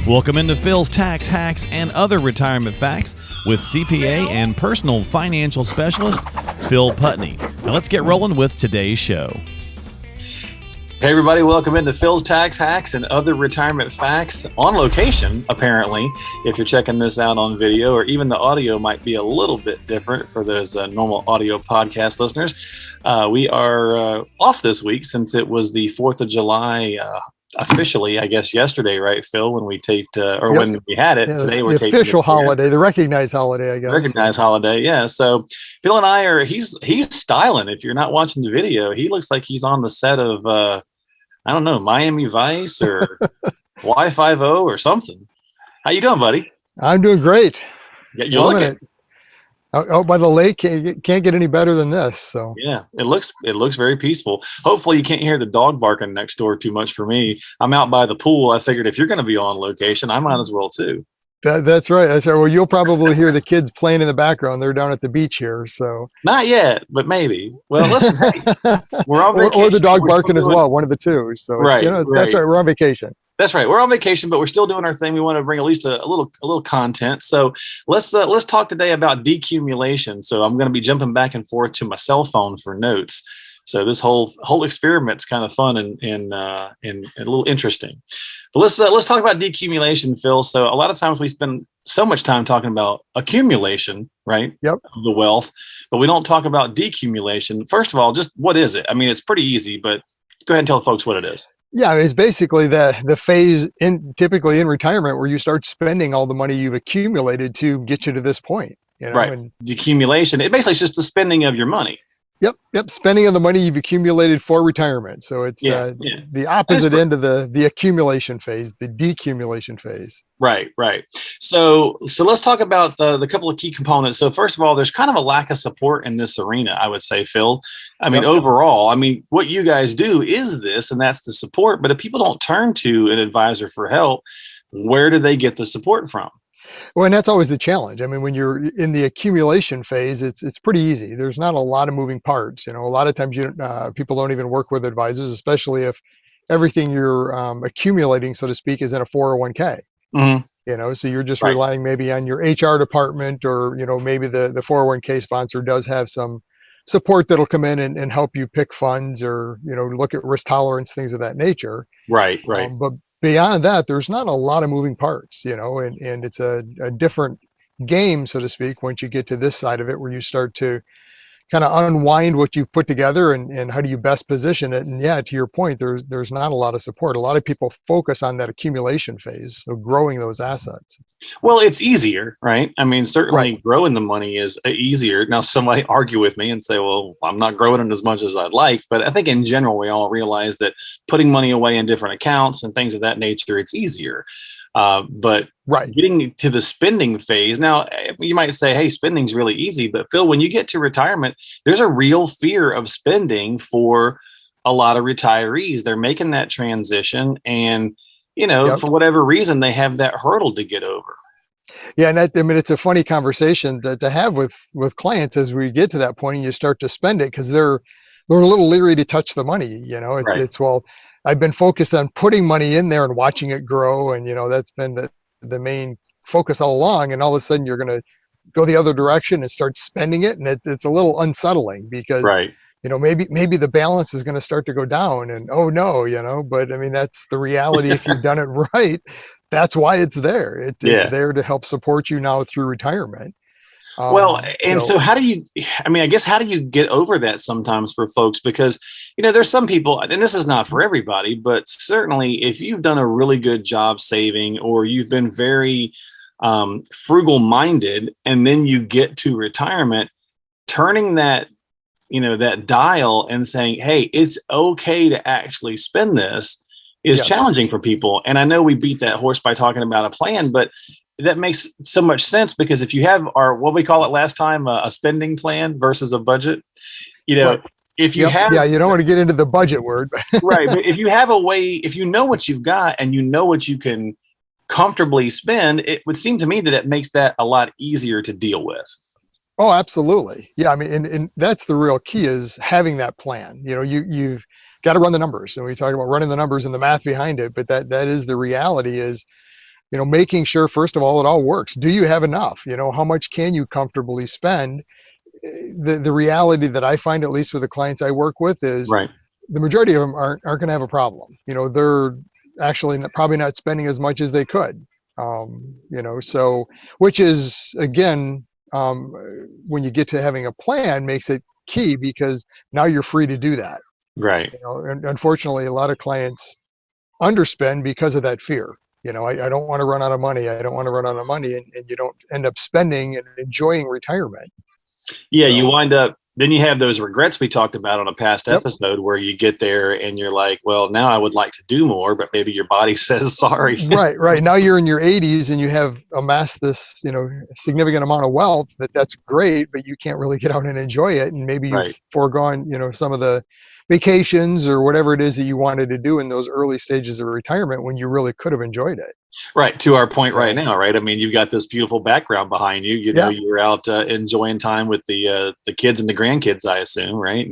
Welcome into Phil's Tax Hacks and Other Retirement Facts with CPA and personal financial specialist Phil Putney. Now let's get rolling with today's show. Hey everybody, welcome into Phil's Tax Hacks and Other Retirement Facts on location, apparently. If you're checking this out on video, or even the audio might be a little bit different for those normal audio podcast listeners. We are off this week since it was the 4th of July officially, I guess, yesterday, right, Phil, when we taped, when we had it. Yeah, today we're the taping official holiday, the recognized holiday, I guess. Recognized holiday, yeah. So Phil and I are, he's styling. If you're not watching the video, he looks like he's on the set of, I don't know, Miami Vice or Y50 or something. How you doing, buddy? I'm doing great. Yeah, you look it. Out by the lake, can't get any better than this. So yeah, it looks very peaceful. Hopefully you can't hear the dog barking next door too much for me. I'm out by the pool. I figured if you're going to be on location, I might as well too. That's right. That's right. Well, you'll probably hear the kids playing in the background. They're down at the beach here. So not yet, but maybe. Well, listen, hey, we're on vacation. Or the dog barking as well. One of the two. So right, that's right. We're on vacation. That's right. We're on vacation, but we're still doing our thing. We want to bring at least a little content. So let's talk today about decumulation. So I'm going to be jumping back and forth to my cell phone for notes. So this whole experiment's kind of fun and a little interesting. But let's talk about decumulation, Phil. So a lot of times we spend so much time talking about accumulation, right? Yep. Of the wealth, but we don't talk about decumulation. First of all, just what is it? I mean, it's pretty easy, but go ahead and tell folks what it is. Yeah, it's basically the phase typically in retirement where you start spending all the money you've accumulated to get you to this point. You know? Right. And decumulation. It basically is just the spending of your money. Yep. Spending of the money you've accumulated for retirement. So it's the opposite end of the accumulation phase, the decumulation phase. Right. So let's talk about the couple of key components. So first of all, there's kind of a lack of support in this arena, I would say, Phil. I mean, overall, what you guys do is this, and that's the support. But if people don't turn to an advisor for help, where do they get the support from? Well, and that's always the challenge. I mean, when you're in the accumulation phase, it's pretty easy. There's not a lot of moving parts. You know, a lot of times people don't even work with advisors, especially if everything you're accumulating, so to speak, is in a 401k. Mm-hmm. You know, so you're just relying maybe on your HR department, or maybe the 401k sponsor does have some support that'll come in and help you pick funds, or look at risk tolerance, things of that nature. Right. But beyond that, there's not a lot of moving parts, and it's a different game, so to speak, once you get to this side of it, where you start to kind of unwind what you've put together and how do you best position it. And yeah, to your point, there's not a lot of support. A lot of people focus on that accumulation phase, so growing those assets. Well, it's easier, right? I mean, certainly growing the money is easier. Now, some might argue with me and say, well, I'm not growing it as much as I'd like. But I think in general, we all realize that putting money away in different accounts and things of that nature, it's easier. But getting to the spending phase, now you might say, hey, spending's really easy. But Phil, when you get to retirement, there's a real fear of spending for a lot of retirees. They're making that transition, and for whatever reason, they have that hurdle to get over. Yeah, and it's a funny conversation to have with clients as we get to that point and you start to spend it, because they're a little leery to touch the money. It's, well, I've been focused on putting money in there and watching it grow, and that's been the main focus all along. And all of a sudden, you're going to go the other direction and start spending it, and it's a little unsettling, because maybe the balance is going to start to go down, and oh no, But I mean, that's the reality. If you've done it right, that's why it's there. It's there to help support you now through retirement. So how do you, I guess, how do you get over that sometimes for folks? Because, there's some people, and this is not for everybody, but certainly if you've done a really good job saving, or you've been very frugal minded, and then you get to retirement, turning that dial and saying, hey, it's okay to actually spend this is challenging for people. And I know we beat that horse by talking about a plan, but that makes so much sense, because if you have what we call it last time, a spending plan versus a budget, if you have, you don't want to get into the budget word, right. But if you have a way, if you know what you've got and you know what you can comfortably spend, it would seem to me that it makes that a lot easier to deal with. Oh, absolutely. Yeah. I mean, and that's the real key, is having that plan. You've got to run the numbers, and we talk about running the numbers and the math behind it, but that is the reality. Is making sure, first of all, it all works. Do you have enough? How much can you comfortably spend? The reality that I find, at least with the clients I work with, is Right. the majority of them aren't going to have a problem. They're actually probably not spending as much as they could. So, which is, again, when you get to having a plan, makes it key, because now you're free to do that. Right. And unfortunately, a lot of clients underspend because of that fear. I don't want to run out of money. I don't want to run out of money. And you don't end up spending and enjoying retirement. Yeah, so, you wind up, then you have those regrets we talked about on a past episode, where you get there and you're like, well, now I would like to do more, but maybe your body says sorry. Right. Now you're in your 80s and you have amassed this, significant amount of wealth. That's great, but you can't really get out and enjoy it. And maybe you've foregone, some of the vacations or whatever it is that you wanted to do in those early stages of retirement, when you really could have enjoyed it. Right. To our point right now, right? I mean, you've got this beautiful background behind you. You're out enjoying time with the kids and the grandkids, I assume, right?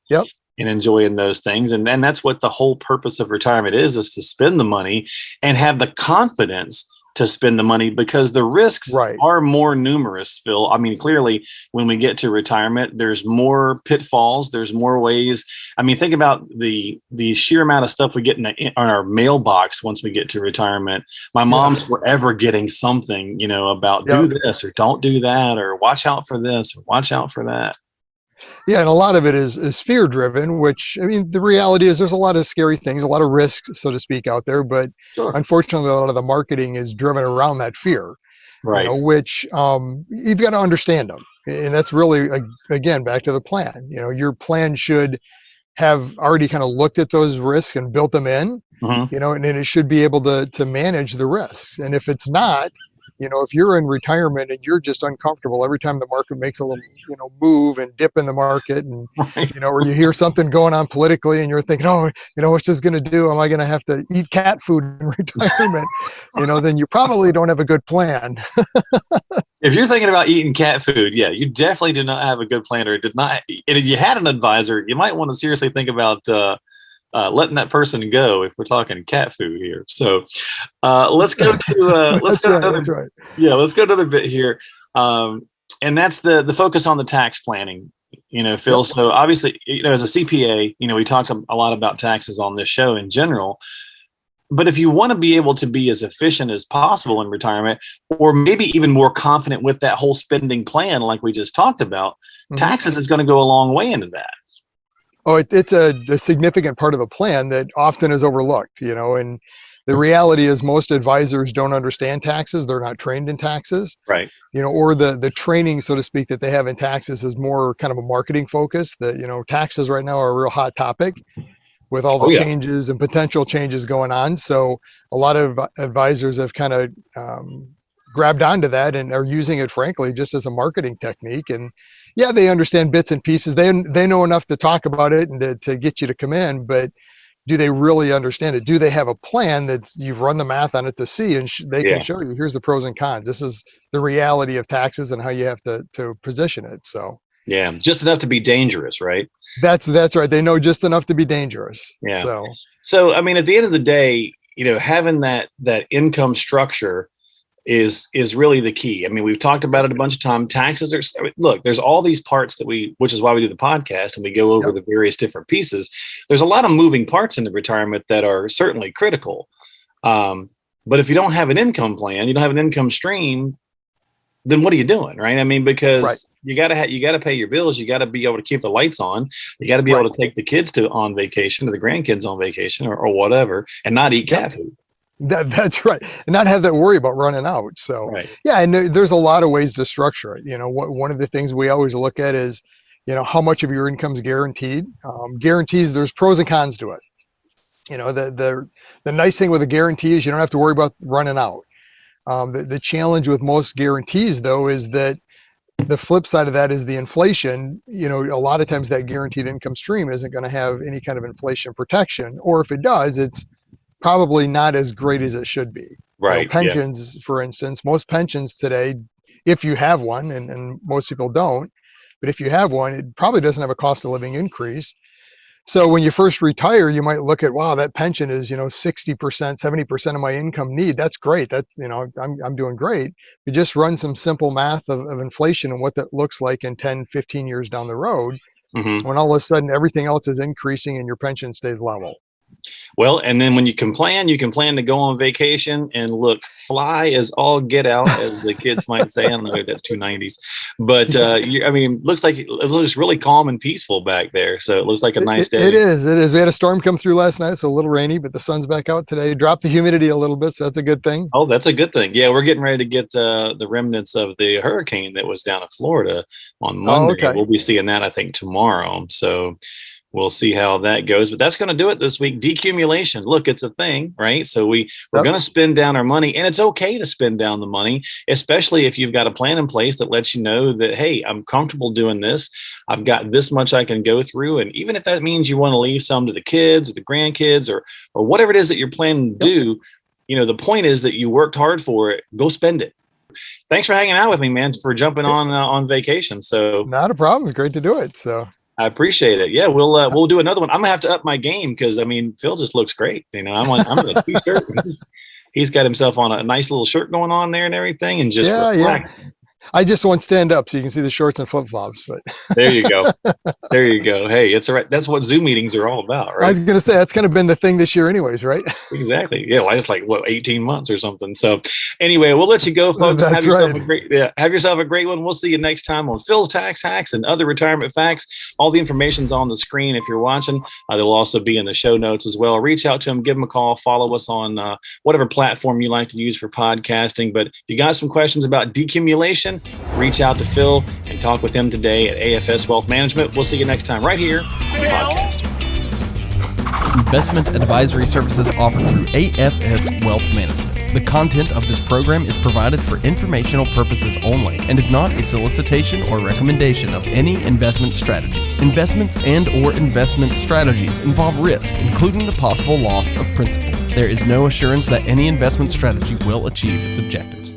Yep. And enjoying those things. And that's what the whole purpose of retirement is to spend the money and have the confidence to spend the money, because the risks are more numerous, Phil. I mean, clearly, when we get to retirement, there's more pitfalls. There's more ways. I mean, think about the sheer amount of stuff we get on our mailbox once we get to retirement. My mom's forever getting something, about do this or don't do that, or watch out for this or watch out for that. Yeah, and a lot of it is fear driven, which, I mean, the reality is there's a lot of scary things, a lot of risks, so to speak, out there. But unfortunately, a lot of the marketing is driven around that fear, which you've got to understand them. And that's really, again, back to the plan. Your plan should have already kind of looked at those risks and built them in, and then it should be able to manage the risks. And if it's not, if you're in retirement and you're just uncomfortable every time the market makes a little, move and dip in the market, and, or you hear something going on politically and you're thinking, what's this going to do? Am I going to have to eat cat food in retirement? Then you probably don't have a good plan. If you're thinking about eating cat food, you definitely do not have a good plan, or did not. And if you had an advisor, you might want to seriously think about, letting that person go if we're talking cat food here. So let's go to let's go another bit here, and that's the focus on the tax planning. Phil. So obviously, as a CPA, we talked a lot about taxes on this show in general. But if you want to be able to be as efficient as possible in retirement, or maybe even more confident with that whole spending plan, like we just talked about, taxes is going to go a long way into that. Oh, it's a significant part of the plan that often is overlooked, and the reality is most advisors don't understand taxes. They're not trained in taxes, right? Or the training, so to speak, that they have in taxes is more kind of a marketing focus. That, taxes right now are a real hot topic with all the changes and potential changes going on. So a lot of advisors have kind of grabbed onto that and are using it, frankly, just as a marketing technique. And they understand bits and pieces. They know enough to talk about it and to get you to come in, but do they really understand it? Do they have a plan that you've run the math on it to see, and they can show you, here's the pros and cons. This is the reality of taxes and how you have to position it. So just enough to be dangerous, right? That's right. They know just enough to be dangerous. Yeah. So I mean, at the end of the day, having that income structure is really the key. I mean, we've talked about it a bunch of times. Taxes there's all these parts which is why we do the podcast and we go over the various different pieces. There's a lot of moving parts in the retirement that are certainly critical. But if you don't have an income plan, you don't have an income stream, then what are you doing? Right. I mean, because you got to pay your bills. You got to be able to keep the lights on. You got to be able to take the kids on vacation, or the grandkids on vacation, or whatever, and not eat cat food. That's right, and not have that worry about running out. So and there's a lot of ways to structure it. One of the things we always look at is, how much of your income is guaranteed. Guarantees, there's pros and cons to it. The nice thing with a guarantee is you don't have to worry about running out. The challenge with most guarantees, though, is that the flip side of that is the inflation. A lot of times that guaranteed income stream isn't going to have any kind of inflation protection, or if it does, it's probably not as great as it should be. Right. Pensions, for instance, most pensions today, if you have one, and most people don't, but if you have one, it probably doesn't have a cost of living increase. So when you first retire, you might look at, wow, that pension is, 60%, 70% of my income need. That's great. That's, I'm doing great. You just run some simple math of inflation and what that looks like in 10, 15 years down the road, when all of a sudden everything else is increasing and your pension stays level. Well, and then when you can plan to go on vacation and look, fly as all get out, as the kids might say. I don't know if that's 290s, but it looks really calm and peaceful back there. So it looks like a nice day. It is. We had a storm come through last night, so a little rainy, but the sun's back out today. Dropped the humidity a little bit, so that's a good thing. Oh, that's a good thing. Yeah, we're getting ready to get the remnants of the hurricane that was down in Florida on Monday. Oh, okay. We'll be seeing that, I think, tomorrow. So we'll see how that goes, but that's going to do it this week. Decumulation. Look, it's a thing, right? So we're going to spend down our money, and it's okay to spend down the money, especially if you've got a plan in place that lets you know that, hey, I'm comfortable doing this. I've got this much I can go through. And even if that means you want to leave some to the kids or the grandkids or whatever it is that you're planning to do, the point is that you worked hard for it. Go spend it. Thanks for hanging out with me, man, for jumping on vacation. So not a problem. It's great to do it. So I appreciate it. Yeah, we'll do another one. I'm gonna have to up my game because Phil just looks great. I'm in a t-shirt. He's got himself on a nice little shirt going on there and everything, and just relax. I just won't stand up so you can see the shorts and flip flops. But there you go. Hey, it's all right. That's what Zoom meetings are all about, right? I was gonna say that's kind of been the thing this year, anyways, right? Exactly. Yeah, well, it's like 18 months or something. So anyway, we'll let you go, folks. That's Have yourself a great one. We'll see you next time on Phil's Tax Hacks and Other Retirement Facts. All the information's on the screen if you're watching. They'll also be in the show notes as well. Reach out to him, give him a call, follow us on whatever platform you like to use for podcasting. But if you got some questions about decumulation, reach out to Phil and talk with him today at AFS Wealth Management. We'll see you next time right here on the podcast. Investment advisory services offered through AFS Wealth Management. The content of this program is provided for informational purposes only and is not a solicitation or recommendation of any investment strategy. Investments and/or investment strategies involve risk, including the possible loss of principal. There is no assurance that any investment strategy will achieve its objectives.